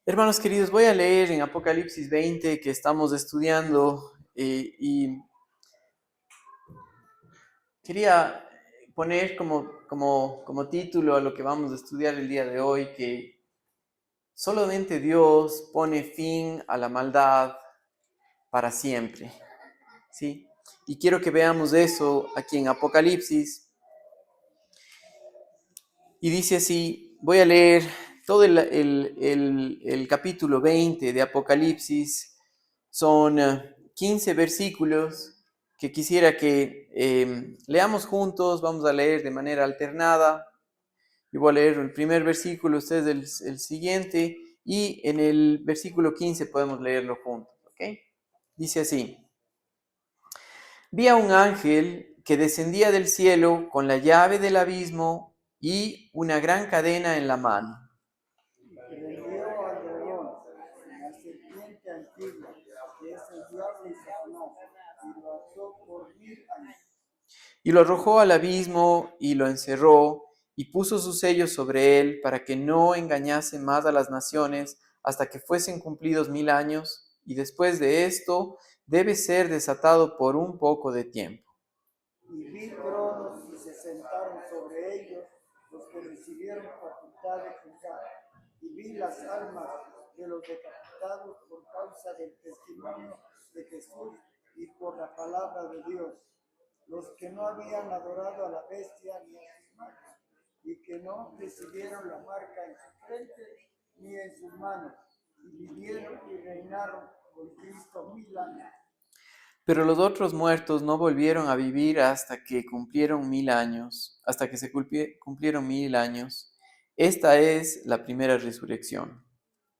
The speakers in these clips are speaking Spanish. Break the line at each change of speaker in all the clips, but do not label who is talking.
Hermanos queridos, voy a leer en Apocalipsis 20 que estamos estudiando y quería poner como título a lo que vamos a estudiar el día de hoy que solamente Dios pone fin a la maldad para siempre, ¿sí? Y quiero que veamos eso aquí en Apocalipsis. Y dice así, voy a leer todo el capítulo 20 de Apocalipsis. Son 15 versículos que quisiera que leamos juntos. Vamos a leer de manera alternada. Yo voy a leer el primer versículo, ustedes el siguiente, y en el versículo 15 podemos leerlo juntos, ¿ok? Dice así: Vi a un ángel que descendía del cielo con la llave del abismo y una gran cadena en la mano.
Prendió al dragón, la serpiente antigua, que es el diablo y Satanás, y lo ató por 1000 años.
Y lo arrojó al abismo y lo encerró y puso sus sellos sobre él para que no engañase más a las naciones hasta que fuesen cumplidos 1000 años, y después de esto debe ser desatado por un poco de tiempo.
Y vi tronos y se sentaron sobre ellos los que recibieron facultad de juzgar. Y vi las almas de los decapitados por causa del testimonio de Jesús y por la palabra de Dios, los que no habían adorado a la bestia ni a sus manos, y que no recibieron la marca en su frente ni en sus manos, y vivieron y reinaron con Cristo 1000 años.
Pero los otros muertos no volvieron a vivir hasta que cumplieron 1000 años, hasta que se cumplieron 1000 años. Esta es la primera resurrección.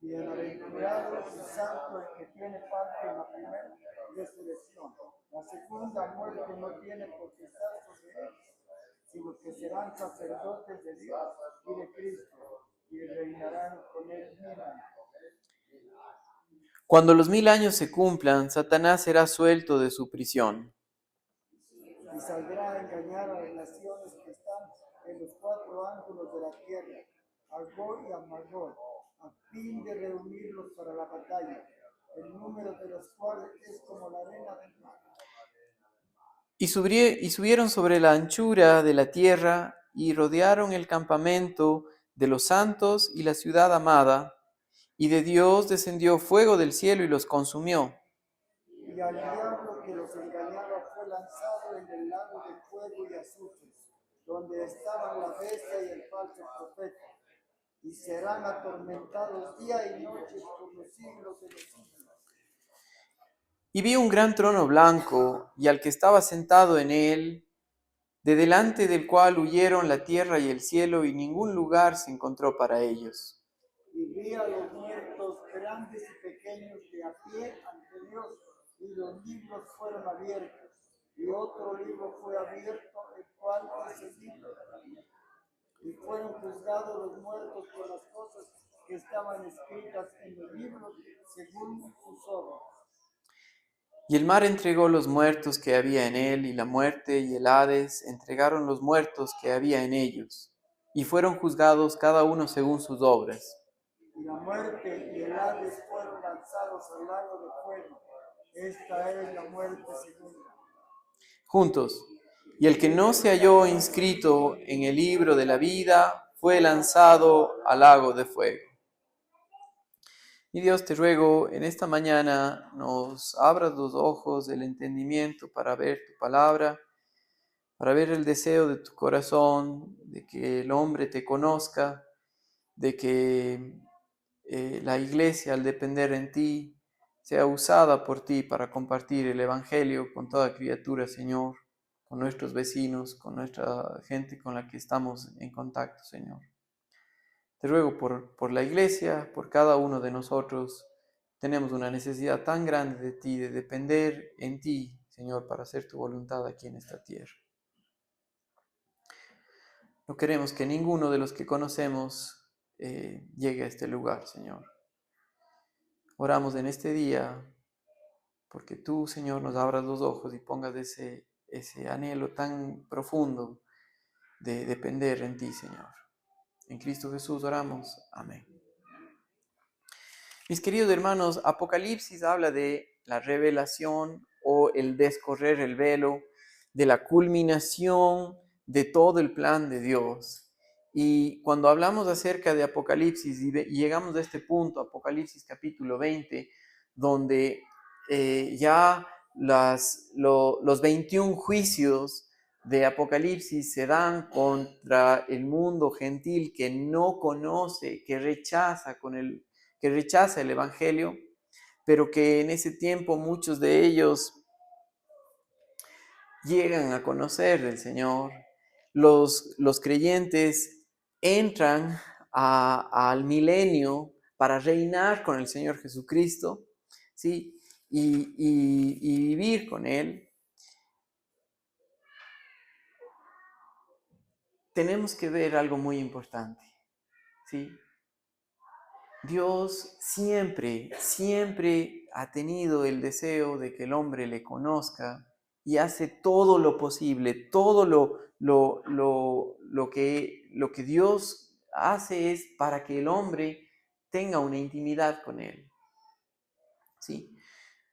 Bienaventurado y santo el que tiene parte en la primera resurrección. La segunda muerte no tiene potestad sobre ellos, sino que serán sacerdotes de Dios y de Cristo, y reinarán con él 1000 años.
Cuando los 1000 años se cumplan, Satanás será suelto de su prisión
Y saldrá a engañar a las naciones que están en los 4 ángulos de la tierra, a Gog y a Magog, a fin de reunirlos para la batalla, el número de los cuales es como la arena del mar.
y subieron sobre la anchura de la tierra y rodearon el campamento de los santos y la ciudad amada, y de Dios descendió fuego del cielo y los consumió.
Y al diablo que los engañaba fue lanzado en el lago de fuego y azufre, donde estaban la bestia y el falso profeta, y serán atormentados día y noche por los siglos de los siglos.
Y vi un gran trono blanco y al que estaba sentado en él, de delante del cual huyeron la tierra y el cielo, y ningún lugar se encontró para ellos.
Y vi a los muertos grandes y pequeños de a pie ante Dios, y los libros fueron abiertos, y otro libro fue abierto, el cual es el libro de la vida. Y fueron juzgados los muertos por las cosas que estaban escritas en los libros según sus obras.
Y el mar entregó los muertos que había en él, y la muerte y el Hades entregaron los muertos que había en ellos, y fueron juzgados cada uno según sus obras.
Y la muerte y el Hades fueron lanzados al lago de fuego. Esta es la muerte segunda.
Juntos. Y el que no se halló inscrito en el libro de la vida fue lanzado al lago de fuego. Y Dios, te ruego, en esta mañana nos abras los ojos del entendimiento para ver tu palabra, para ver el deseo de tu corazón, de que el hombre te conozca, de que la iglesia, al depender en ti, sea usada por ti para compartir el Evangelio con toda criatura, Señor, con nuestros vecinos, con nuestra gente con la que estamos en contacto, Señor. Te ruego por la iglesia, por cada uno de nosotros. Tenemos una necesidad tan grande de ti, de depender en ti, Señor, para hacer tu voluntad aquí en esta tierra. No queremos que ninguno de los que conocemos llegue a este lugar, Señor. Oramos en este día porque tú, Señor, nos abras los ojos y pongas ese anhelo tan profundo de depender en ti, Señor. En Cristo Jesús oramos. Amén. Mis queridos hermanos, Apocalipsis habla de la revelación o el descorrer el velo, de la culminación de todo el plan de Dios. Y cuando hablamos acerca de Apocalipsis y llegamos a este punto, Apocalipsis capítulo 20, donde ya los 21 juicios de Apocalipsis se dan contra el mundo gentil que no conoce, que rechaza el Evangelio, pero que en ese tiempo muchos de ellos llegan a conocer del Señor. Los creyentes entran al milenio para reinar con el Señor Jesucristo, ¿sí? Y vivir con Él. Tenemos que ver algo muy importante, ¿sí? Dios siempre, siempre ha tenido el deseo de que el hombre le conozca y hace todo lo posible, todo lo que Dios hace es para que el hombre tenga una intimidad con Él. ¿Sí?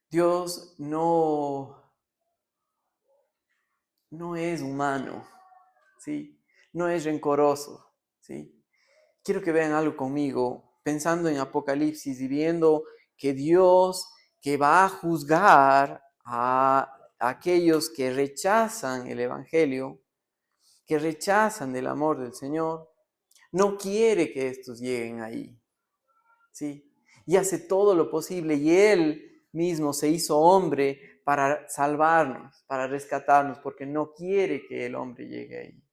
Dios no es humano, ¿sí? No es rencoroso, ¿sí? Quiero que vean algo conmigo, pensando en Apocalipsis y viendo que Dios, que va a juzgar a aquellos que rechazan el Evangelio, que rechazan del amor del Señor, no quiere que estos lleguen ahí, ¿sí? Y hace todo lo posible, y Él mismo se hizo hombre para salvarnos, para rescatarnos, porque no quiere que el hombre llegue ahí.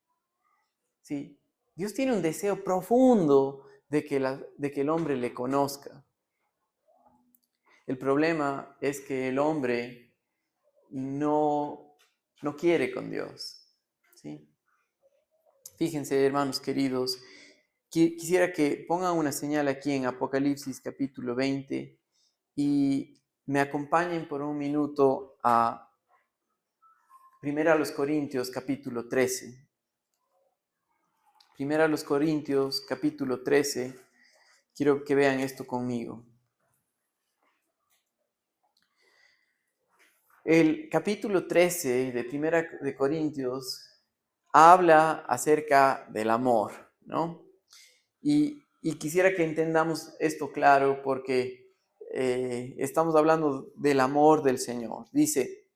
¿Sí? Dios tiene un deseo profundo de que el hombre le conozca. El problema es que el hombre no quiere con Dios. ¿Sí? Fíjense, hermanos queridos, quisiera que pongan una señal aquí en Apocalipsis capítulo 20 y me acompañen por un minuto a 1 Corintios capítulo 13. 1 Corintios capítulo 13. Quiero que vean esto conmigo. El capítulo 13 de 1 Corintios habla acerca del amor, ¿no? Y quisiera que entendamos esto claro porque estamos hablando del amor del Señor. Dice,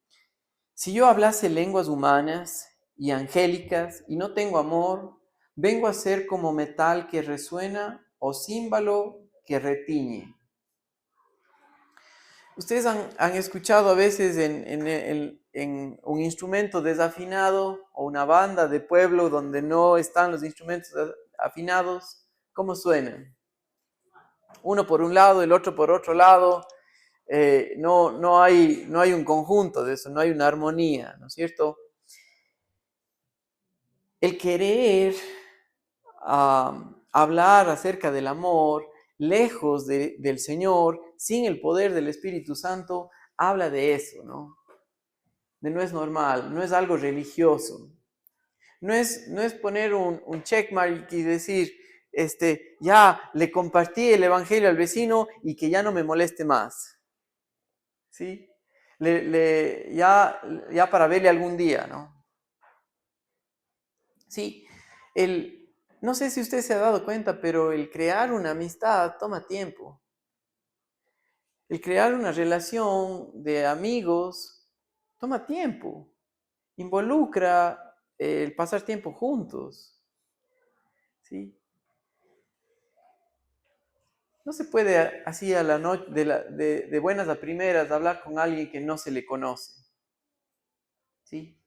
si yo hablase lenguas humanas y angélicas y no tengo amor, vengo a ser como metal que resuena o címbalo que retiñe. Ustedes han escuchado a veces en un instrumento desafinado o una banda de pueblo donde no están los instrumentos afinados, ¿cómo suenan? Uno por un lado, el otro por otro lado. No hay un conjunto de eso, no hay una armonía, ¿no es cierto? El querer hablar acerca del amor lejos del Señor, sin el poder del Espíritu Santo, habla de eso, ¿no? No es normal, no es algo religioso. No es poner un checkmark y decir, ya le compartí el evangelio al vecino y que ya no me moleste más. ¿Sí? Ya para verle algún día, ¿no? Sí, no sé si usted se ha dado cuenta, pero el crear una amistad toma tiempo. El crear una relación de amigos toma tiempo. Involucra el pasar tiempo juntos. ¿Sí? No se puede así a la noche, de buenas a primeras, hablar con alguien que no se le conoce. ¿Sí?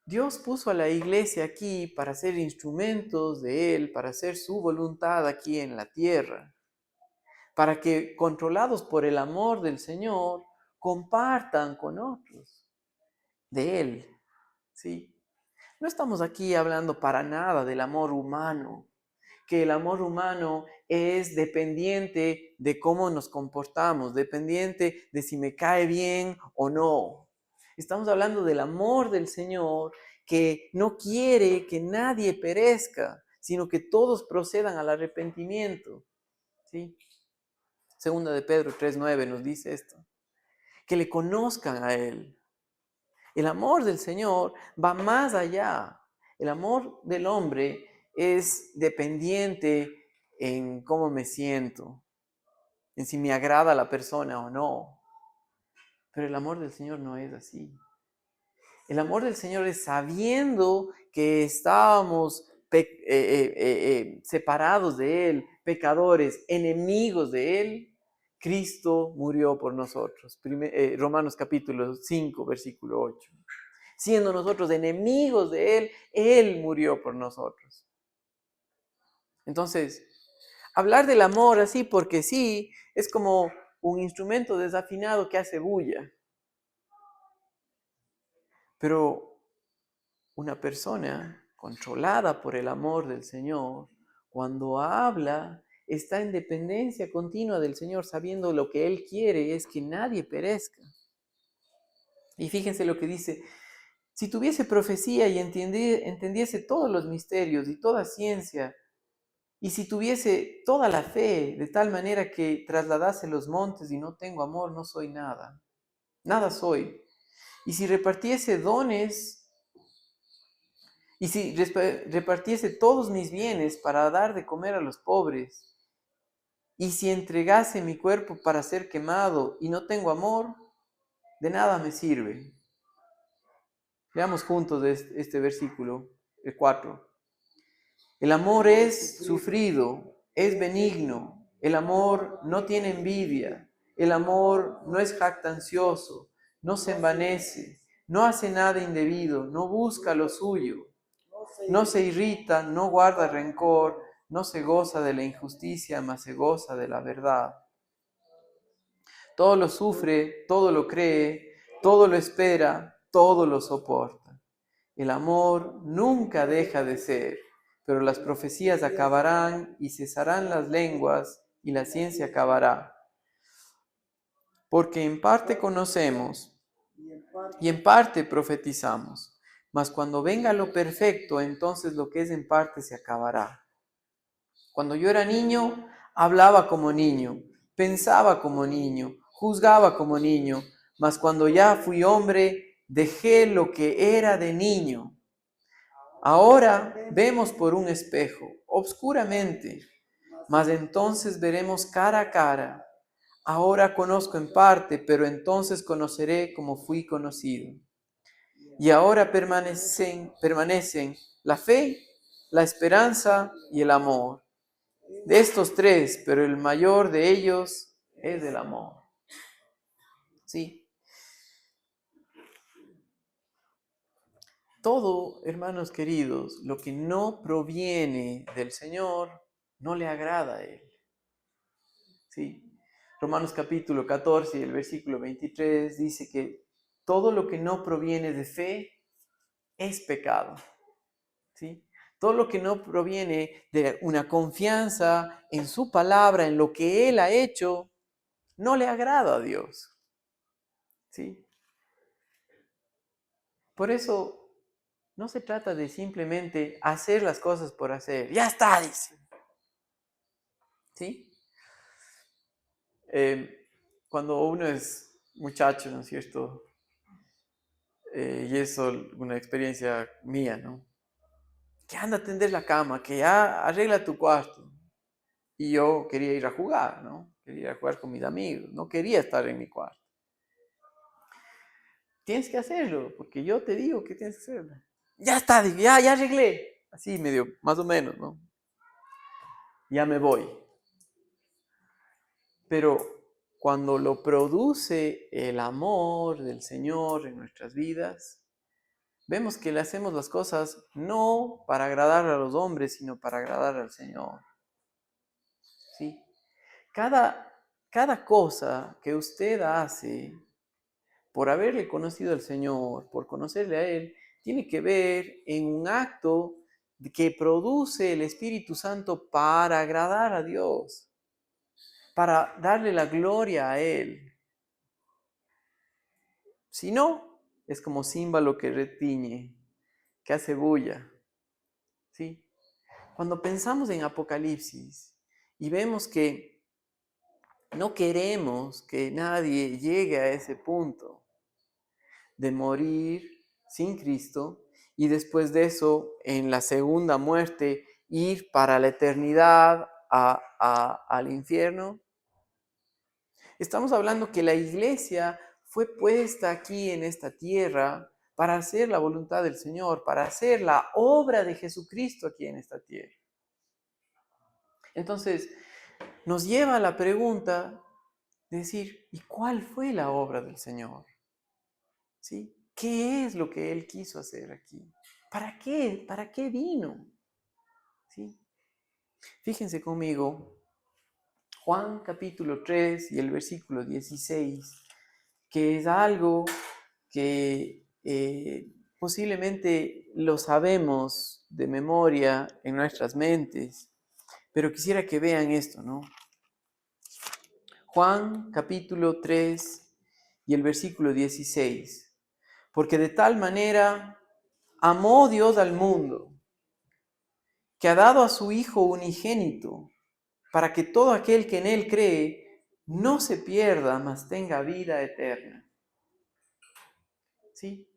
Dios puso a la iglesia aquí para ser instrumentos de Él, para hacer su voluntad aquí en la tierra, para que, controlados por el amor del Señor, compartan con otros de Él. ¿Sí? No estamos aquí hablando para nada del amor humano, que el amor humano es dependiente de cómo nos comportamos, dependiente de si me cae bien o no. Estamos hablando del amor del Señor que no quiere que nadie perezca, sino que todos procedan al arrepentimiento. ¿Sí? Segunda de Pedro 3:9 nos dice esto. Que le conozcan a Él. El amor del Señor va más allá. El amor del hombre es dependiente en cómo me siento, en si me agrada la persona o no. Pero el amor del Señor no es así. El amor del Señor es sabiendo que estábamos separados de Él, pecadores, enemigos de Él. Cristo murió por nosotros. Romanos capítulo 5, versículo 8. Siendo nosotros enemigos de Él, Él murió por nosotros. Entonces, hablar del amor así porque sí es como un instrumento desafinado que hace bulla. Pero una persona controlada por el amor del Señor, cuando habla, está en dependencia continua del Señor, sabiendo lo que Él quiere es que nadie perezca. Y fíjense lo que dice: si tuviese profecía y entendiese todos los misterios y toda ciencia, y si tuviese toda la fe de tal manera que trasladase los montes y no tengo amor, no soy nada. Nada soy. Y si repartiese dones, y si repartiese todos mis bienes para dar de comer a los pobres, y si entregase mi cuerpo para ser quemado y no tengo amor, de nada me sirve. Leamos juntos este versículo, el 4. El amor es sufrido, es benigno, el amor no tiene envidia, el amor no es jactancioso, no se envanece, no hace nada indebido, no busca lo suyo, no se irrita, no guarda rencor, no se goza de la injusticia, mas se goza de la verdad. Todo lo sufre, todo lo cree, todo lo espera, todo lo soporta. El amor nunca deja de ser, pero las profecías acabarán y cesarán las lenguas y la ciencia acabará. Porque en parte conocemos y en parte profetizamos, mas cuando venga lo perfecto, entonces lo que es en parte se acabará. Cuando yo era niño, hablaba como niño, pensaba como niño, juzgaba como niño, mas cuando ya fui hombre, dejé lo que era de niño. Ahora vemos por un espejo, obscuramente, mas entonces veremos cara a cara. Ahora conozco en parte, pero entonces conoceré como fui conocido. Y ahora permanecen la fe, la esperanza y el amor. De estos tres, pero el mayor de ellos es el amor. Sí. Todo, hermanos queridos, lo que no proviene del Señor, no le agrada a Él. Sí. Romanos capítulo 14 y el versículo 23 dice que todo lo que no proviene de fe es pecado. ¿Sí? Todo lo que no proviene de una confianza en su palabra, en lo que Él ha hecho, no le agrada a Dios. ¿Sí? Por eso no se trata de simplemente hacer las cosas por hacer. Ya está, dice. ¿Sí? Cuando uno es muchacho, ¿no es cierto? Y eso una experiencia mía, ¿no? Que anda a tender la cama, que ya arregla tu cuarto. Y yo quería ir a jugar, ¿no? Quería ir a jugar con mis amigos, no quería estar en mi cuarto. Tienes que hacerlo, porque yo te digo que tienes que hacerlo. Ya está, ya arreglé. Así medio, más o menos, ¿no? Ya me voy. Pero cuando lo produce el amor del Señor en nuestras vidas, vemos que le hacemos las cosas no para agradar a los hombres, sino para agradar al Señor. ¿Sí? Cada cosa que usted hace por haberle conocido al Señor, por conocerle a Él, tiene que ver en un acto que produce el Espíritu Santo para agradar a Dios, para darle la gloria a Él. Si no, es como címbalo que retiñe, que hace bulla. ¿Sí? Cuando pensamos en Apocalipsis y vemos que No queremos que nadie llegue a ese punto de morir sin Cristo y después de eso, en la segunda muerte, ir para la eternidad al infierno. Estamos hablando que la iglesia fue puesta aquí en esta tierra para hacer la voluntad del Señor, para hacer la obra de Jesucristo aquí en esta tierra. Entonces, nos lleva a la pregunta de decir, ¿y cuál fue la obra del Señor? ¿Sí? ¿Qué es lo que Él quiso hacer aquí? ¿Para qué? ¿Para qué vino? ¿Sí? Fíjense conmigo, Juan capítulo 3 y el versículo 16, que es algo que posiblemente lo sabemos de memoria en nuestras mentes, pero quisiera que vean esto, ¿no? Juan capítulo 3 y el versículo 16. Porque de tal manera amó Dios al mundo, que ha dado a su Hijo unigénito, para que todo aquel que en Él cree no se pierda, mas tenga vida eterna. ¿Sí?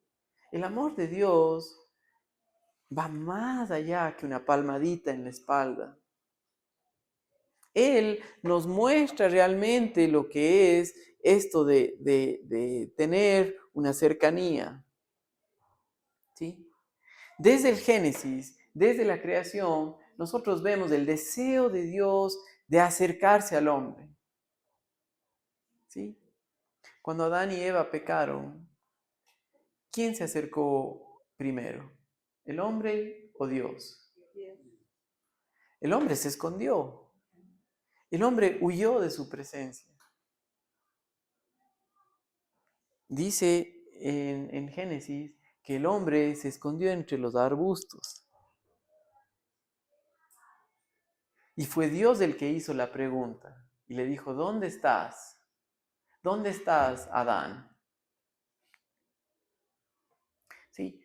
El amor de Dios va más allá que una palmadita en la espalda. Él nos muestra realmente lo que es esto de tener una cercanía. ¿Sí? Desde el Génesis, desde la creación, nosotros vemos el deseo de Dios de acercarse al hombre. ¿Sí? Cuando Adán y Eva pecaron, ¿quién se acercó primero? ¿El hombre o Dios? El hombre se escondió. El hombre huyó de su presencia. Dice en Génesis que el hombre se escondió entre los arbustos. Y fue Dios el que hizo la pregunta. Y le dijo, ¿dónde estás? ¿Dónde estás, Adán? ¿Sí?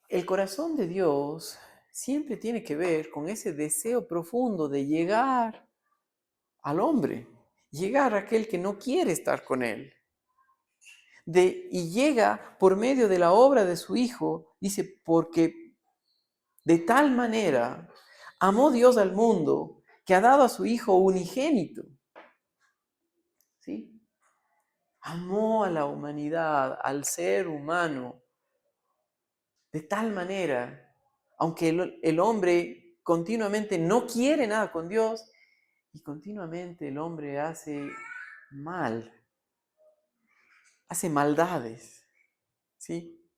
El corazón de Dios siempre tiene que ver con ese deseo profundo de llegar al hombre, llegar a aquel que no quiere estar con él. Y llega por medio de la obra de su Hijo, dice, porque de tal manera amó Dios al mundo que ha dado a su Hijo unigénito. ¿Sí? Amó a la humanidad, al ser humano, de tal manera, aunque el hombre continuamente no quiere nada con Dios, y continuamente el hombre hace mal, hace maldades, ¿sí?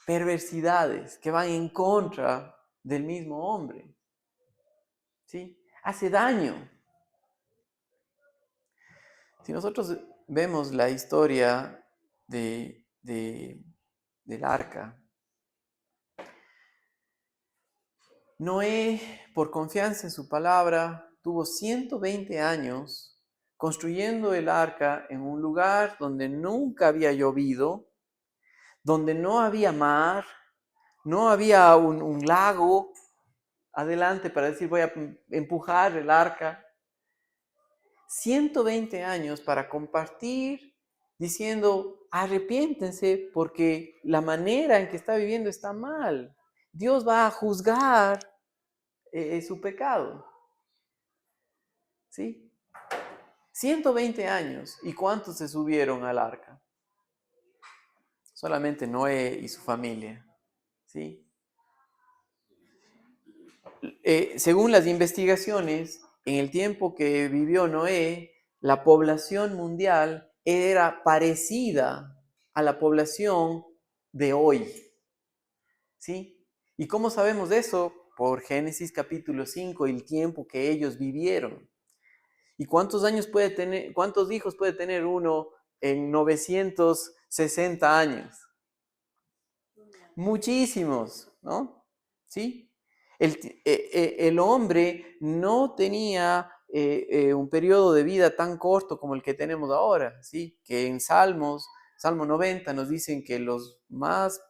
Perversidades que van en contra del mismo hombre, ¿sí? Hace daño. Si nosotros vemos la historia del arca, Noé, por confianza en su palabra, tuvo 120 años construyendo el arca en un lugar donde nunca había llovido, donde no había mar, no había un lago adelante para decir voy a empujar el arca. 120 años para compartir diciendo arrepiéntense porque la manera en que está viviendo está mal. Dios va a juzgar su pecado. ¿Sí? 120 años. ¿Y cuántos se subieron al arca? Solamente Noé y su familia. ¿Sí? Según las investigaciones, en el tiempo que vivió Noé, la población mundial era parecida a la población de hoy. ¿Sí? ¿Y cómo sabemos de eso? Por Génesis capítulo 5, el tiempo que ellos vivieron. ¿Y cuántos años puede tener, cuántos hijos puede tener uno en 960 años? Muchísimos, ¿no? ¿Sí? El hombre no tenía un periodo de vida tan corto como el que tenemos ahora, ¿sí? Que en Salmo 90 nos dicen que los más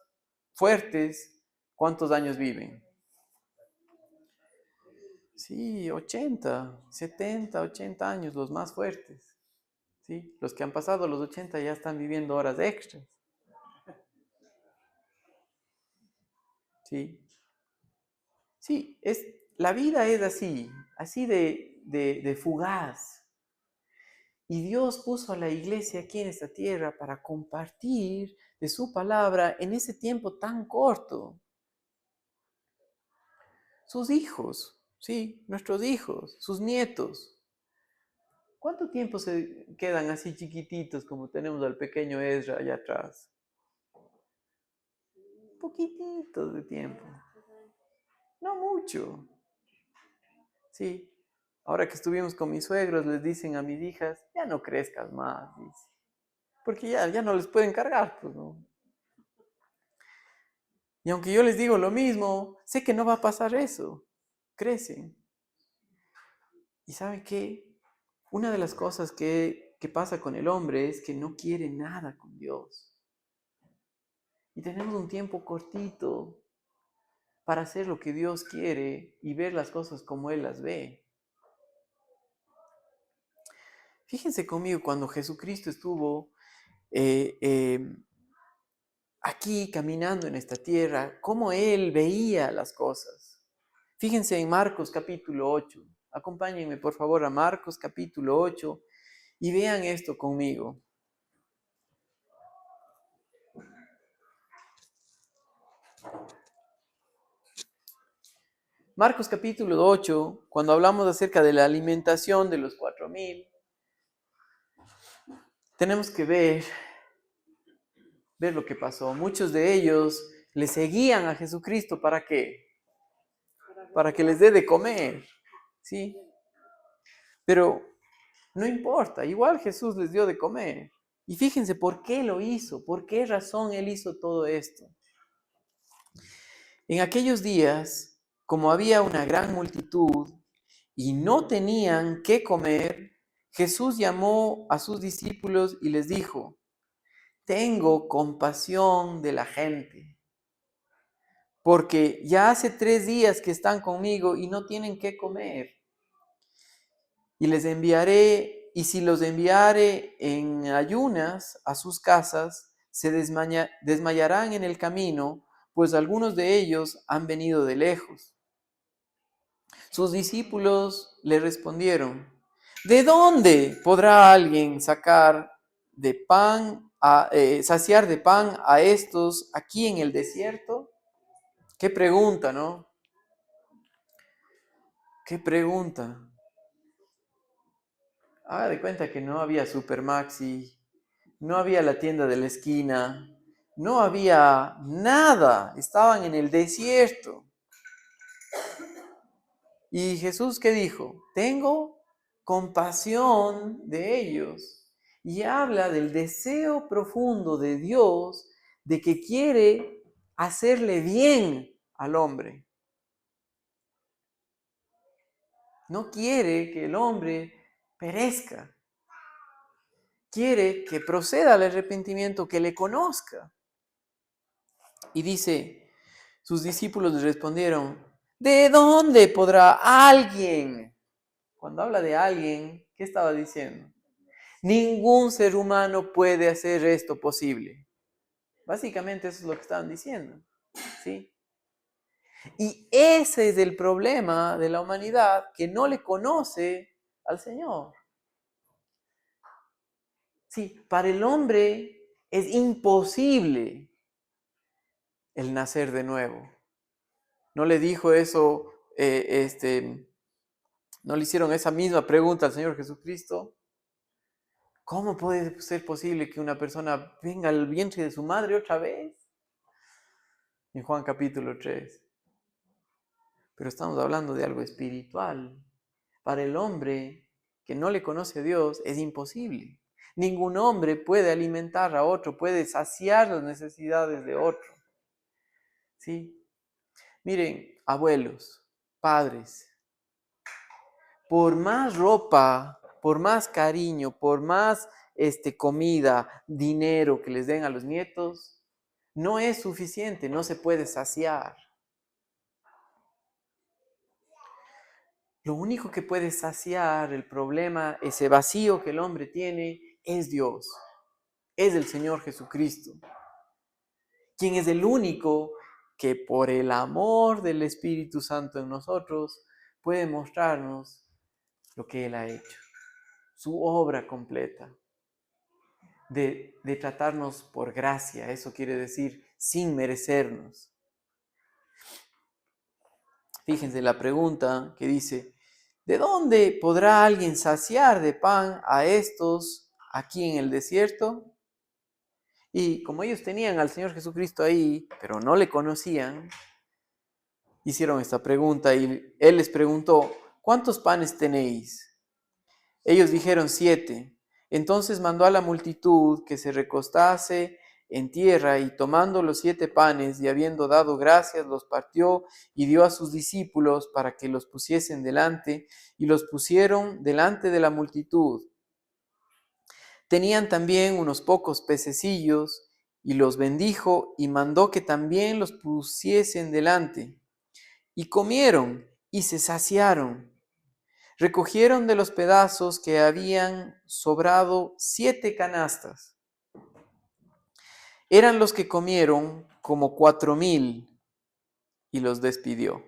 fuertes, ¿cuántos años viven? Sí, 80, 70, 80 años, los más fuertes. ¿Sí? Los que han pasado los 80 ya están viviendo horas extras. ¿Sí? Sí, la vida es así, así de fugaz. Y Dios puso a la iglesia aquí en esta tierra para compartir de su palabra en ese tiempo tan corto. Sus hijos, sí, nuestros hijos, sus nietos. ¿Cuánto tiempo se quedan así chiquititos como tenemos al pequeño Ezra allá atrás? Poquititos de tiempo, no mucho. Sí, ahora que estuvimos con mis suegros, les dicen a mis hijas, ya no crezcas más, dice, porque ya no les pueden cargar, pues no. Y aunque yo les digo lo mismo, sé que no va a pasar eso. Crecen. ¿Y saben qué? Una de las cosas que pasa con el hombre es que no quiere nada con Dios. Y tenemos un tiempo cortito para hacer lo que Dios quiere y ver las cosas como Él las ve. Fíjense conmigo cuando Jesucristo estuvo aquí caminando en esta tierra, cómo Él veía las cosas. Fíjense en Marcos capítulo 8. Acompáñenme por favor a Marcos capítulo 8 y vean esto conmigo. Marcos capítulo 8, cuando hablamos acerca de la alimentación de los 4,000, tenemos que ver lo que pasó. Muchos de ellos le seguían a Jesucristo, ¿para qué? Para que les dé de comer, ¿sí? Pero no importa, igual Jesús les dio de comer. Y fíjense por qué lo hizo, por qué razón Él hizo todo esto. En aquellos días, como había una gran multitud y no tenían qué comer, Jesús llamó a sus discípulos y les dijo, tengo compasión de la gente, porque ya hace 3 días que están conmigo y no tienen qué comer. Y les enviaré, y si los enviare en ayunas a sus casas, se desmayarán en el camino, pues algunos de ellos han venido de lejos. Sus discípulos le respondieron, ¿de dónde podrá alguien sacar de pan, saciar de pan a estos aquí en el desierto? Qué pregunta, ¿no? Qué pregunta. Haga de cuenta que no había Supermaxi, no había la tienda de la esquina, no había nada, estaban en el desierto. Y Jesús, ¿qué dijo? Tengo compasión de ellos. Y habla del deseo profundo de Dios de que quiere hacerle bien al hombre. No quiere que el hombre perezca. Quiere que proceda al arrepentimiento, que le conozca. Y dice, sus discípulos le respondieron, ¿de dónde podrá alguien? Cuando habla de alguien, ¿qué estaba diciendo? Ningún ser humano puede hacer esto posible. Básicamente eso es lo que estaban diciendo, ¿sí? Y ese es el problema de la humanidad, que no le conoce al Señor. Sí, para el hombre es imposible el nacer de nuevo. No le dijo eso, no le hicieron esa misma pregunta al Señor Jesucristo. ¿Cómo puede ser posible que una persona venga al vientre de su madre otra vez? En Juan capítulo 3. Pero estamos hablando de algo espiritual. Para el hombre que no le conoce a Dios es imposible. Ningún hombre puede alimentar a otro, puede saciar las necesidades de otro. ¿Sí? Miren, abuelos, padres, por más ropa, por más cariño, por más comida, dinero que les den a los nietos, no es suficiente, no se puede saciar. Lo único que puede saciar el problema, ese vacío que el hombre tiene, es Dios, es el Señor Jesucristo, quien es el único que por el amor del Espíritu Santo en nosotros puede mostrarnos lo que Él ha hecho, su obra completa, de tratarnos por gracia, eso quiere decir sin merecernos. Fíjense la pregunta que dice, ¿de dónde podrá alguien saciar de pan a estos aquí en el desierto? Y como ellos tenían al Señor Jesucristo ahí, pero no le conocían, hicieron esta pregunta y Él les preguntó, ¿cuántos panes tenéis? Ellos dijeron 7. Entonces mandó a la multitud que se recostase en tierra y tomando los 7 panes y habiendo dado gracias, los partió y dio a sus discípulos para que los pusiesen delante y los pusieron delante de la multitud. Tenían también unos pocos pececillos y los bendijo y mandó que también los pusiesen delante. Y comieron y se saciaron. Recogieron de los pedazos que habían sobrado 7 canastas. Eran los que comieron como 4,000 y los despidió.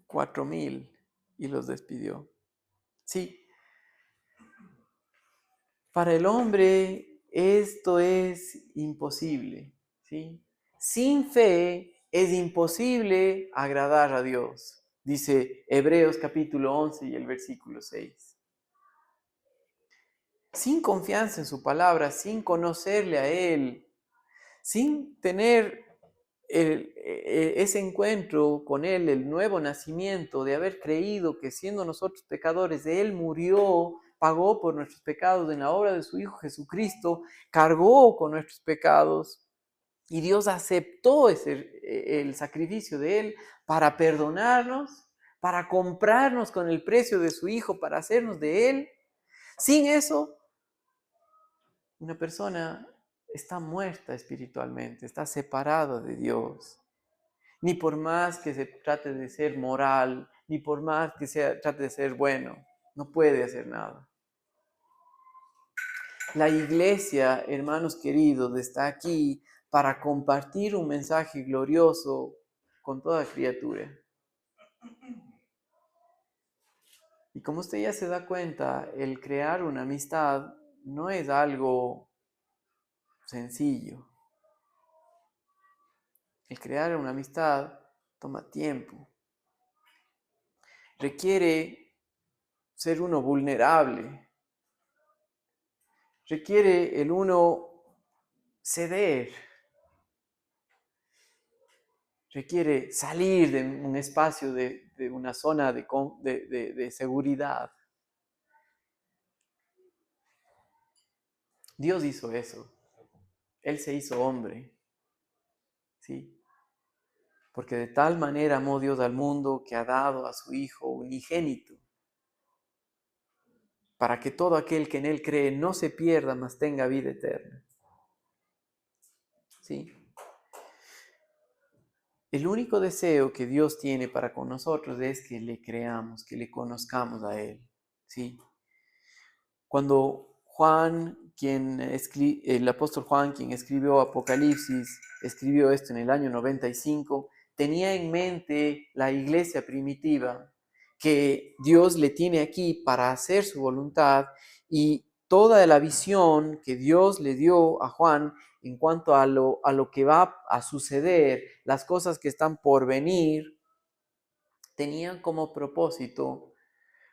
4,000 y los despidió. Sí, para el hombre esto es imposible, ¿sí? Sin fe es imposible agradar a Dios, dice Hebreos capítulo 11 y el versículo 6. Sin confianza en su palabra, sin conocerle a Él, sin tener ese encuentro con Él, el nuevo nacimiento, de haber creído que siendo nosotros pecadores, Él murió, pagó por nuestros pecados en la obra de su Hijo Jesucristo, cargó con nuestros pecados y Dios aceptó el sacrificio de Él para perdonarnos, para comprarnos con el precio de su Hijo, para hacernos de Él. Sin eso, una persona está muerta espiritualmente, está separada de Dios. Ni por más que se trate de ser moral, ni por más que trate de ser bueno, no puede hacer nada. La iglesia, hermanos queridos, está aquí para compartir un mensaje glorioso con toda criatura. Y como usted ya se da cuenta, el crear una amistad no es algo sencillo. El crear una amistad toma tiempo. Requiere ser uno vulnerable. Requiere el uno ceder. Requiere salir de un espacio, de una zona de seguridad. Dios hizo eso. Él se hizo hombre. ¿Sí? Porque de tal manera amó Dios al mundo que ha dado a su Hijo unigénito, para que todo aquel que en Él cree no se pierda, mas tenga vida eterna. ¿Sí? El único deseo que Dios tiene para con nosotros es que le creamos, que le conozcamos a Él. ¿Sí? Cuando el apóstol Juan, quien escribió Apocalipsis, escribió esto en el año 95, tenía en mente la iglesia primitiva, que Dios le tiene aquí para hacer su voluntad, y toda la visión que Dios le dio a Juan en cuanto a lo que va a suceder, las cosas que están por venir, tenían como propósito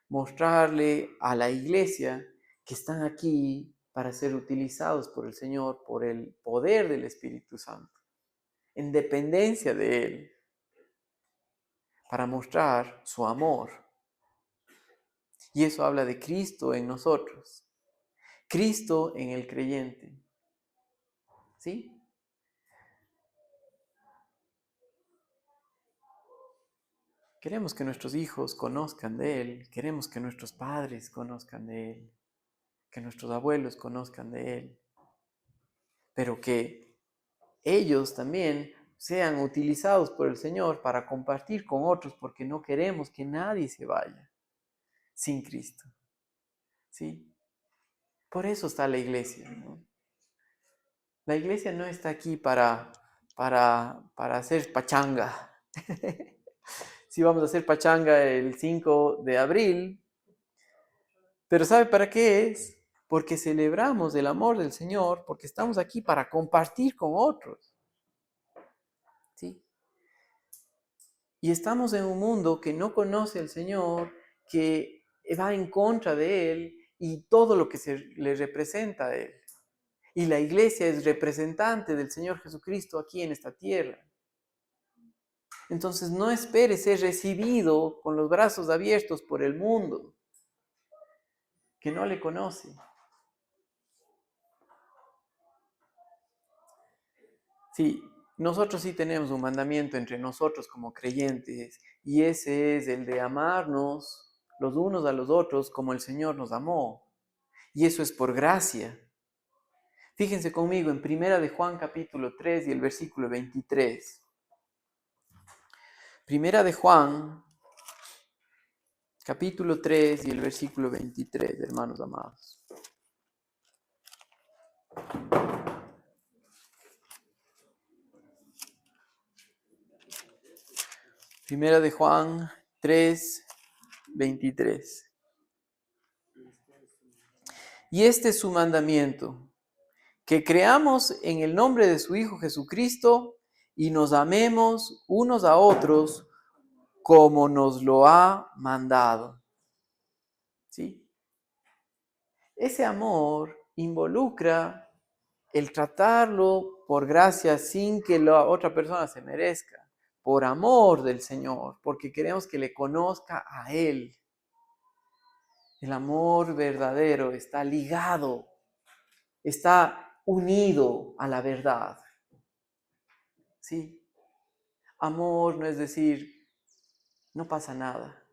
mostrarle a la iglesia que están aquí para ser utilizados por el Señor, por el poder del Espíritu Santo, en dependencia de Él, para mostrar su amor. Y eso habla de Cristo en nosotros, Cristo en el creyente. ¿Sí? Queremos que nuestros hijos conozcan de Él, queremos que nuestros padres conozcan de Él, que nuestros abuelos conozcan de Él, pero que ellos también sean utilizados por el Señor para compartir con otros, porque no queremos que nadie se vaya sin Cristo. ¿Sí? Por eso está la iglesia, ¿no? La iglesia no está aquí para hacer pachanga. Sí, vamos a hacer pachanga el 5 de abril, pero ¿sabe para qué es? Porque celebramos el amor del Señor, porque estamos aquí para compartir con otros. ¿Sí? Y estamos en un mundo que no conoce al Señor, que va en contra de Él y todo lo que le representa a Él. Y la iglesia es representante del Señor Jesucristo aquí en esta tierra. Entonces no espere ser recibido con los brazos abiertos por el mundo, que no le conoce. Sí, nosotros sí tenemos un mandamiento entre nosotros como creyentes, y ese es el de amarnos los unos a los otros como el Señor nos amó. Y eso es por gracia. Fíjense conmigo en 1 de Juan capítulo 3 y el versículo 23. 1 de Juan capítulo 3 y el versículo 23, hermanos amados. Primera de Juan 3, 23. Y este es su mandamiento, que creamos en el nombre de su Hijo Jesucristo y nos amemos unos a otros como nos lo ha mandado. ¿Sí? Ese amor involucra el tratarlo por gracia sin que la otra persona se merezca, por amor del Señor, porque queremos que le conozca a Él. El amor verdadero está ligado, está unido a la verdad. ¿Sí? Amor no es decir, no pasa nada.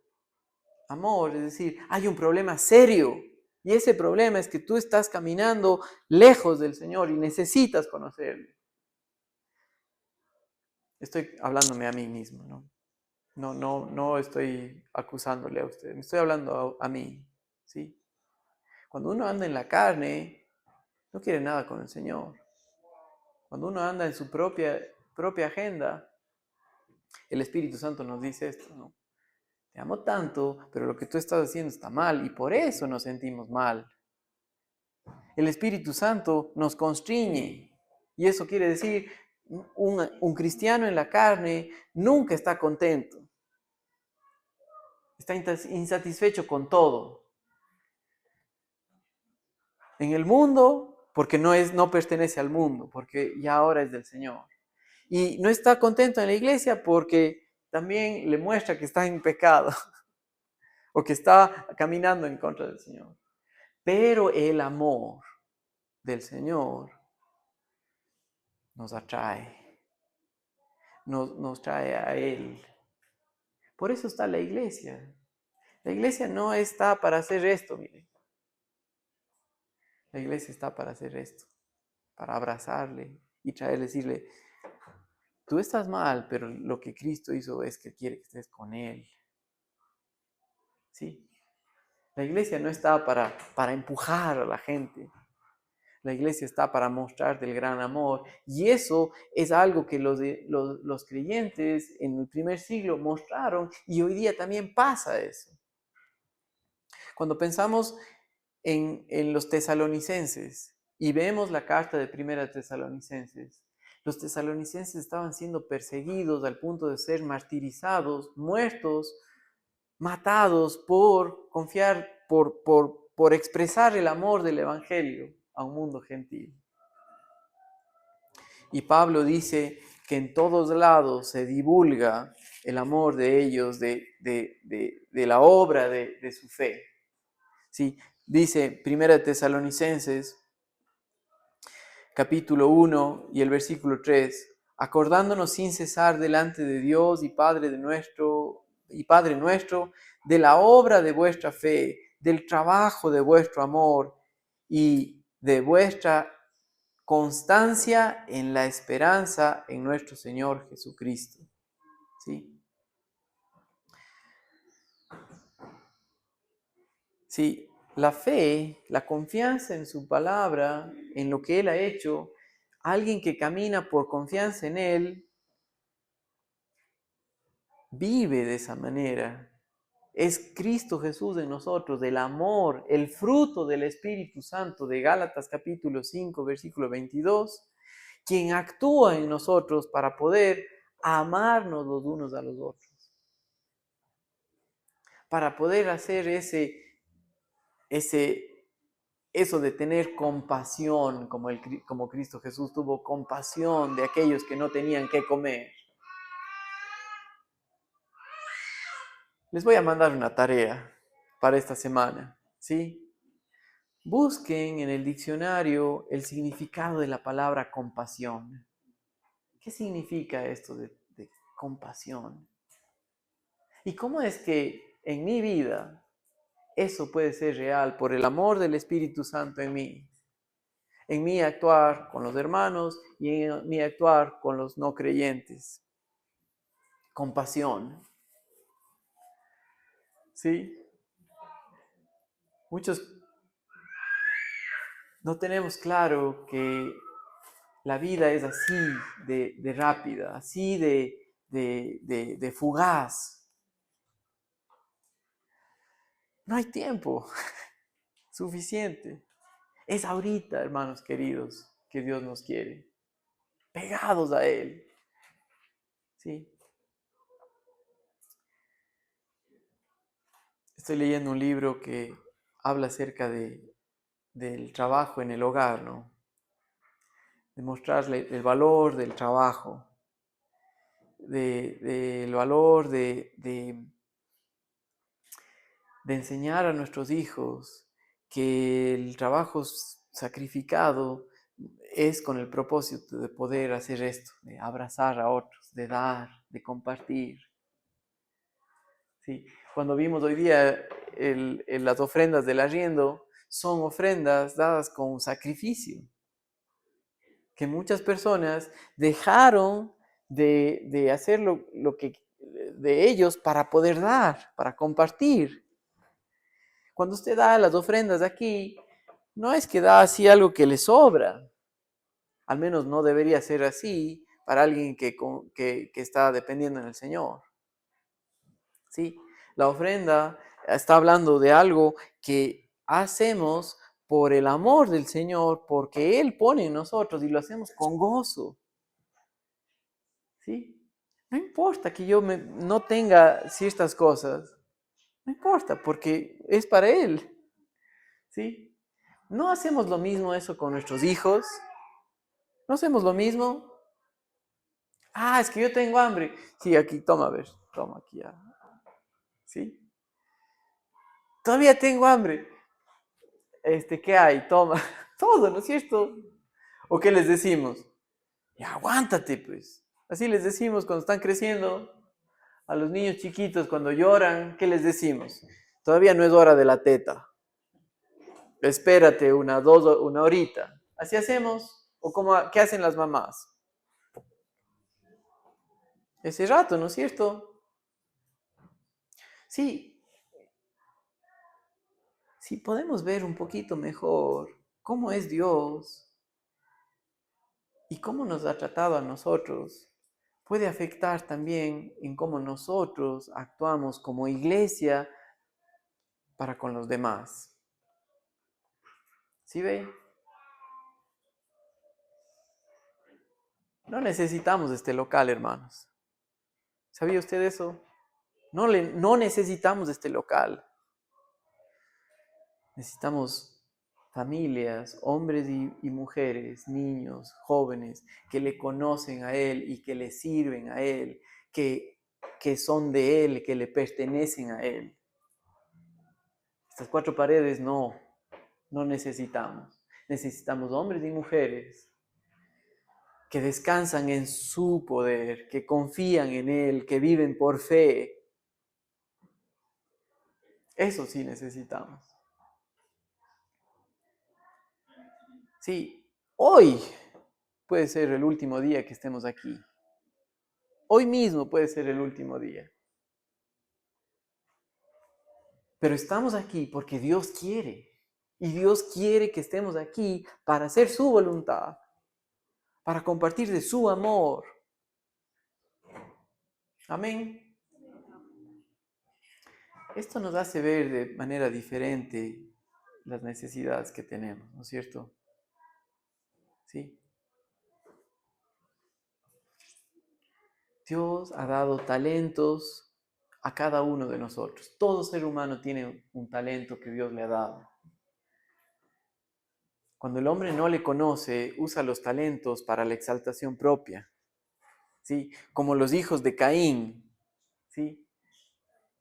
Amor es decir, hay un problema serio. Y ese problema es que tú estás caminando lejos del Señor y necesitas conocerle. Estoy hablándome a mí mismo, ¿no? No estoy acusándole a usted, me estoy hablando a mí, ¿sí? Cuando uno anda en la carne, no quiere nada con el Señor. Cuando uno anda en su propia agenda, el Espíritu Santo nos dice esto, ¿no? Te amo tanto, pero lo que tú estás haciendo está mal y por eso nos sentimos mal. El Espíritu Santo nos constriñe y eso quiere decir un cristiano en la carne nunca está contento. Está insatisfecho con todo. En el mundo, porque no pertenece al mundo, porque ya ahora es del Señor. Y no está contento en la iglesia porque también le muestra que está en pecado o que está caminando en contra del Señor. Pero el amor del Señor nos atrae, nos trae a Él. Por eso está la iglesia. La iglesia no está para hacer esto, miren. La iglesia está para hacer esto, para abrazarle y decirle, tú estás mal, pero lo que Cristo hizo es que quiere que estés con Él. ¿Sí? La iglesia no está para empujar a la gente. La iglesia está para mostrarte el gran amor. Y eso es algo que los creyentes en el primer siglo mostraron y hoy día también pasa eso. Cuando pensamos en los tesalonicenses y vemos la carta de Primera Tesalonicenses, los tesalonicenses estaban siendo perseguidos al punto de ser martirizados, muertos, matados por confiar, por expresar el amor del Evangelio a un mundo gentil. Y Pablo dice que en todos lados se divulga el amor de ellos, de la obra de su fe. ¿Sí? Dice 1 Tesalonicenses, capítulo 1 y el versículo 3, acordándonos sin cesar delante de Dios y Padre nuestro, de la obra de vuestra fe, del trabajo de vuestro amor y de vuestra constancia en la esperanza en nuestro Señor Jesucristo. ¿Sí? Sí, la fe, la confianza en su palabra, en lo que Él ha hecho, alguien que camina por confianza en Él, vive de esa manera. Es Cristo Jesús en nosotros, el amor, el fruto del Espíritu Santo de Gálatas capítulo 5, versículo 22, quien actúa en nosotros para poder amarnos los unos a los otros, para poder hacer eso de tener compasión, como Cristo Jesús tuvo compasión de aquellos que no tenían qué comer. Les voy a mandar una tarea para esta semana, ¿sí? Busquen en el diccionario el significado de la palabra compasión. ¿Qué significa esto de compasión? ¿Y cómo es que en mi vida eso puede ser real por el amor del Espíritu Santo en mí? En mí actuar con los hermanos y en mí actuar con los no creyentes. Compasión. ¿Sí? Muchos no tenemos claro que la vida es así de rápida, así de fugaz. No hay tiempo suficiente. Es ahorita, hermanos queridos, que Dios nos quiere. Pegados a Él. ¿Sí? Estoy leyendo un libro que habla acerca del trabajo en el hogar, ¿no? De mostrarle el valor del trabajo, del valor de enseñar a nuestros hijos que el trabajo sacrificado es con el propósito de poder hacer esto, de abrazar a otros, de dar, de compartir. ¿Sí? Cuando vimos hoy día las ofrendas del arriendo, son ofrendas dadas con sacrificio, que muchas personas dejaron de hacer lo que de ellos para poder dar, para compartir. Cuando usted da las ofrendas aquí, no es que da así algo que le sobra. Al menos no debería ser así para alguien que está dependiendo en el Señor. ¿Sí? La ofrenda está hablando de algo que hacemos por el amor del Señor, porque Él pone en nosotros y lo hacemos con gozo. ¿Sí? No importa que yo no tenga ciertas cosas, no importa, porque es para Él. ¿Sí? No hacemos lo mismo eso con nuestros hijos. No hacemos lo mismo. Ah, es que yo tengo hambre. Sí, aquí, toma, a ver, toma aquí. ¿Sí? Todavía tengo hambre. ¿Qué hay? Toma. Todo, ¿no es cierto? ¿O qué les decimos? Ya, aguántate, pues. Así les decimos cuando están creciendo. A los niños chiquitos, cuando lloran, ¿qué les decimos? Todavía no es hora de la teta. Espérate una horita. ¿Así hacemos? ¿O qué hacen las mamás? Ese rato, ¿no es cierto? Sí, si podemos ver un poquito mejor cómo es Dios y cómo nos ha tratado a nosotros, puede afectar también en cómo nosotros actuamos como iglesia para con los demás. ¿Sí ve? No necesitamos este local, hermanos. ¿Sabía usted eso? No necesitamos este local. Necesitamos familias, hombres y mujeres, niños, jóvenes, que le conocen a Él y que le sirven a Él, que son de Él, que le pertenecen a Él. Estas cuatro paredes no necesitamos. Necesitamos hombres y mujeres que descansan en su poder, que confían en Él, que viven por fe. Eso sí necesitamos. Sí, Hoy puede ser el último día que estemos aquí. Hoy mismo puede ser el último día. Pero estamos aquí porque Dios quiere. Y Dios quiere que estemos aquí para hacer su voluntad, para compartir de su amor. Amén. Esto nos hace ver de manera diferente las necesidades que tenemos, ¿no es cierto? ¿Sí? Dios ha dado talentos a cada uno de nosotros. Todo ser humano tiene un talento que Dios le ha dado. Cuando el hombre no le conoce, usa los talentos para la exaltación propia, ¿sí? Como los hijos de Caín, ¿sí?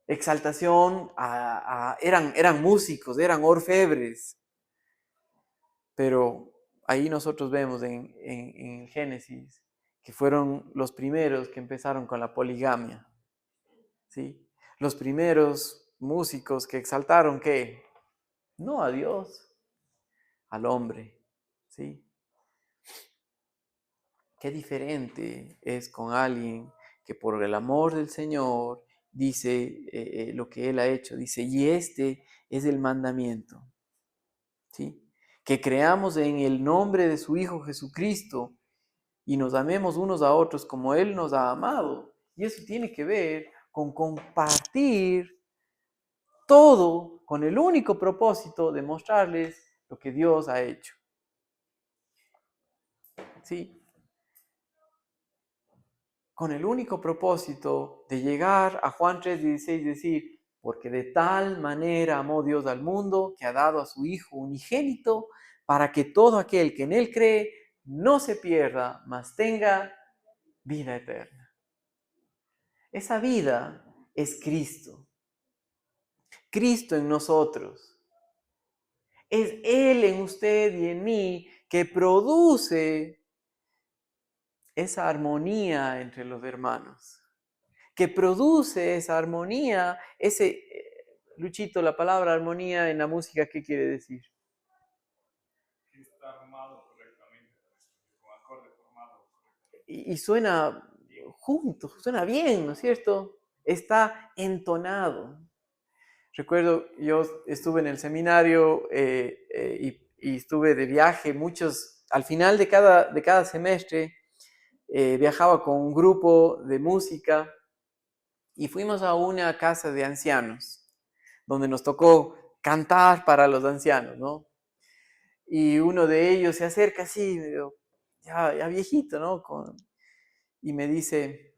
Exaltación, eran músicos, eran orfebres, pero ahí nosotros vemos en Génesis que fueron los primeros que empezaron con la poligamia, ¿sí? Los primeros músicos que exaltaron, ¿qué? No a Dios, al hombre, ¿sí? Qué diferente es con alguien que por el amor del Señor dice lo que Él ha hecho, dice, y este es el mandamiento, ¿sí? Que creamos en el nombre de su Hijo Jesucristo y nos amemos unos a otros como Él nos ha amado. Y eso tiene que ver con compartir todo con el único propósito de mostrarles lo que Dios ha hecho. ¿Sí? Con el único propósito de llegar a Juan 3:16 y decir, porque de tal manera amó Dios al mundo que ha dado a su Hijo unigénito para que todo aquel que en Él cree no se pierda, mas tenga vida eterna. Esa vida es Cristo. Cristo en nosotros. Es Él en usted y en mí que produce esa armonía entre los hermanos. Que produce esa armonía, Luchito, la palabra armonía en la música, ¿qué quiere decir?
Está armado correctamente, con acordes formados correctamente.
Y suena junto, suena bien, ¿no es cierto? Está entonado. Recuerdo, yo estuve en el seminario y estuve de viaje, al final de cada semestre viajaba con un grupo de música y fuimos a una casa de ancianos, donde nos tocó cantar para los ancianos, ¿no? Y uno de ellos se acerca así, medio, ya viejito, ¿no? Y me dice,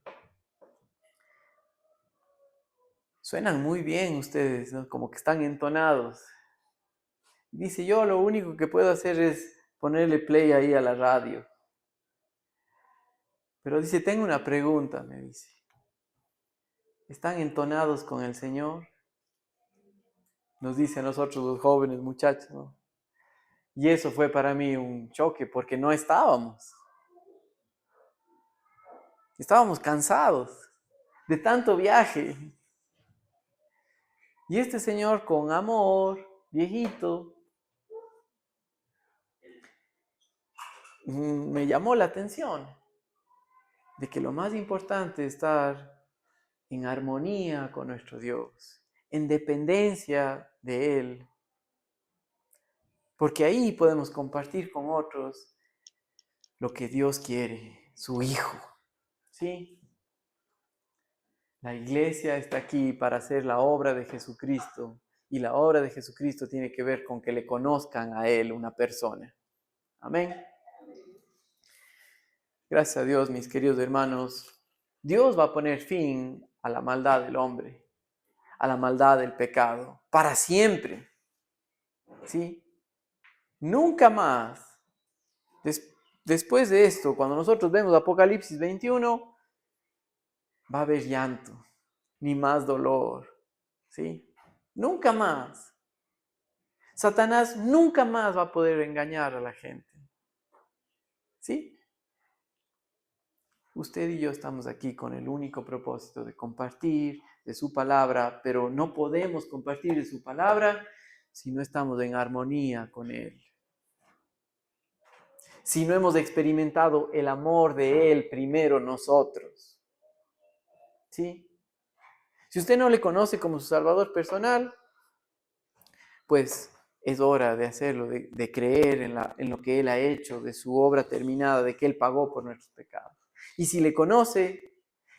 suenan muy bien ustedes, ¿no? Como que están entonados. Dice, yo lo único que puedo hacer es ponerle play ahí a la radio. Pero dice, tengo una pregunta, me dice. ¿Están entonados con el Señor? Nos dice a nosotros los jóvenes muchachos, ¿no? Y eso fue para mí un choque porque no estábamos. Estábamos cansados de tanto viaje. Y este señor con amor, viejito, me llamó la atención de que lo más importante es estar en armonía con nuestro Dios, en dependencia de Él. Porque ahí podemos compartir con otros lo que Dios quiere, su Hijo. ¿Sí? La iglesia está aquí para hacer la obra de Jesucristo y la obra de Jesucristo tiene que ver con que le conozcan a Él, una persona. Amén. Gracias a Dios, mis queridos hermanos, Dios va a poner fin a la maldad del hombre, a la maldad del pecado, para siempre. ¿Sí? Nunca más. Después de esto, cuando nosotros vemos Apocalipsis 21, va a haber llanto, ni más dolor. ¿Sí? Nunca más. Satanás nunca más va a poder engañar a la gente. ¿Sí? Usted y yo estamos aquí con el único propósito de compartir de su palabra, pero no podemos compartir de su palabra si no estamos en armonía con Él. si no hemos experimentado el amor de Él primero nosotros? ¿Sí? Si usted no le conoce como su Salvador personal, pues es hora de hacerlo, de creer en lo que Él ha hecho, de su obra terminada, de que Él pagó por nuestros pecados. Y si le conoce,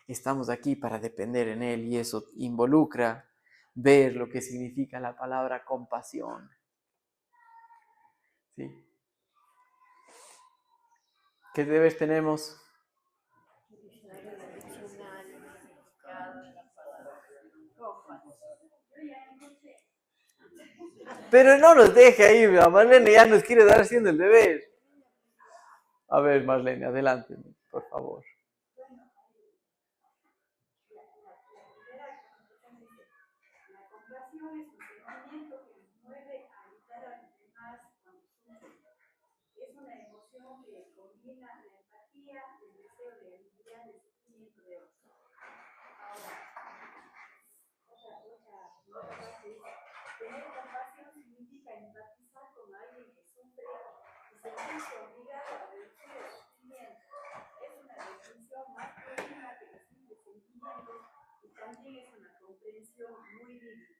estamos aquí para depender en Él, y eso involucra ver lo que significa la palabra compasión. ¿Sí? ¿Qué deberes tenemos? Pero no nos deje ahí, Marlene ya nos quiere dar haciendo el deber. A ver, Marlene, adelante, por favor.
La compasión es un sentimiento que nos mueve a ayudar a los demás cuando sufren. Es una emoción que combina la empatía, el deseo de aliviar el sufrimiento de otros. Ahora, otra parte es, tener compasión significa empatizar con alguien que sufre y sentirse obligado a reducir el sufrimiento. Es una definición más profunda que los simples sentimientos y también es una comprensión muy vívida.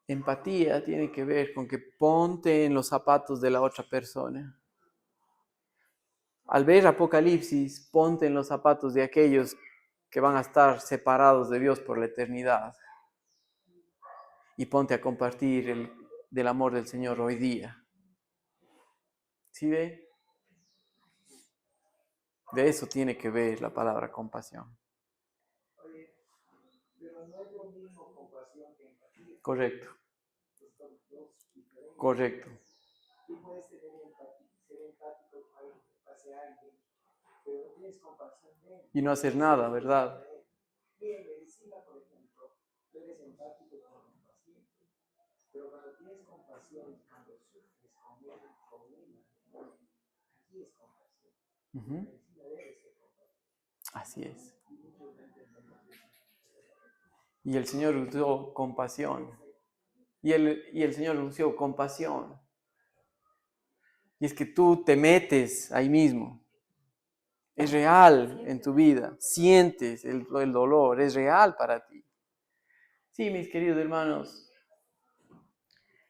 Empatía tiene que ver con que ponte en los zapatos de la otra persona. Al ver Apocalipsis, ponte en los zapatos de aquellos que van a estar separados de Dios por la eternidad. Y ponte a compartir del amor del Señor hoy día. ¿Sí ve? De eso tiene que ver la palabra compasión.
Oye, pero no es lo mismo compasión que empatía.
Correcto.
Son dos diferentes.
Correcto.
Tú puedes tener empatía, ser empático con alguien que pase a alguien, pero no tienes compasión de él.
Y no hacer nada, ¿verdad?
Y en medicina, por ejemplo, tú eres empático con los pacientes, pero cuando tienes compasión, cuando sufres con él, aquí es compasión.
Uh-huh.
En medicina debe ser compasión.
Así es. Y el Señor usó compasión. Y el Señor usó compasión. Y es que tú te metes ahí mismo. Es real en tu vida. Sientes el dolor. Es real para ti. Sí, mis queridos hermanos.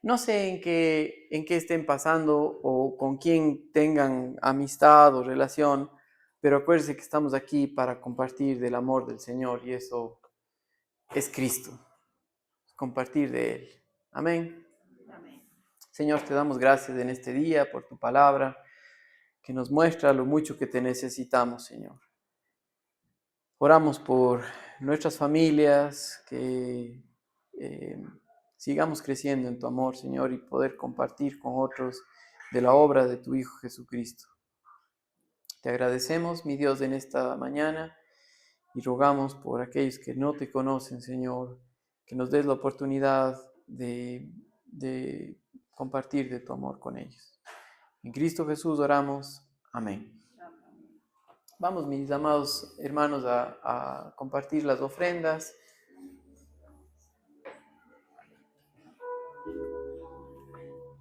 No sé en qué estén pasando o con quién tengan amistad o relación, pero acuérdense que estamos aquí para compartir del amor del Señor y eso es Cristo. Compartir de Él. Amén.
Amén.
Señor, te damos gracias en este día por tu palabra que nos muestra lo mucho que te necesitamos, Señor. Oramos por nuestras familias, que sigamos creciendo en tu amor, Señor, y poder compartir con otros de la obra de tu Hijo Jesucristo. Te agradecemos, mi Dios, en esta mañana y rogamos por aquellos que no te conocen, Señor, que nos des la oportunidad de compartir de tu amor con ellos. En Cristo Jesús oramos. Amén. Vamos, mis amados hermanos, a compartir las ofrendas.